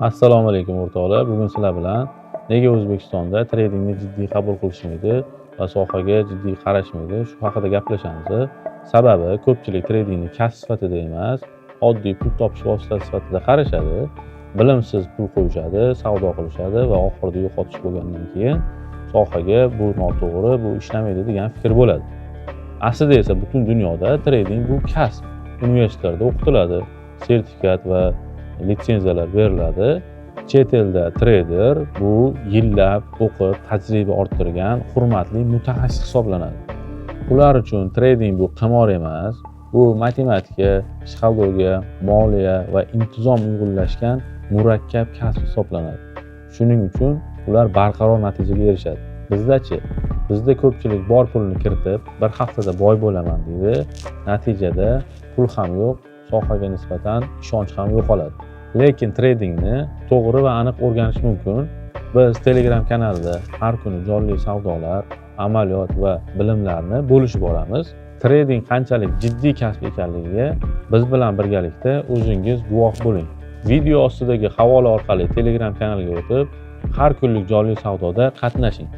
Assalomu alaykum o'rtoqlar. Bugun sizlar bilan nega O'zbekistonda tradingni jiddiy qabul qilishmaydi va sohaga jiddiy qarashmaydi, shu haqida gaplashamiz. Sababi ko'pchilik tradingni kasb sifatida emas, oddiy pul topish vositasi sifatida qarashadi. Bilimsiz pul qo'yishadi, savdo qilishadi va oxirida yo'qotish bo'lgandan keyin sohaga bu noto'g'ri, bu ishlamaydi degan fikr bo'ladi. Aslida esa butun dunyoda trading bu kasb. Universitetlarda o'qitiladi, sertifikat va litsenziyalar beriladi. Chet elda trader bu yillab o'qib, tajriba orttirgan hurmatli mutaxassis hisoblanadi. Ular uchun trading bu qimor emas, bu matematika, psixologiya, moliya va intizom uyg'unlashgan murakkab kasb hisoblanadi. Shuning uchun ular barqaror natijaga erishadi. Bizda-chi? Bizda ko'pchilik bor pulni kiritib, bir haftada boy bo'laman deydi. Natijada pul ham yo'q, sohaga nisbatan ishonch ham yo'qoladi. Lekin tradingni to'g'ri va aniq o'rganish mumkin. Biz Telegram kanalida har kuni jonli savdolar, amaliyot va bilimlarni bo'lishib boramiz. Trading qanchalik jiddiy kasb ekanligiga biz bilan birgalikda o'zingiz guvoh bo'ling. Video ostidagi havola orqali Telegram kanaliga o'tib, har kunlik jonli savdoda qatnashing.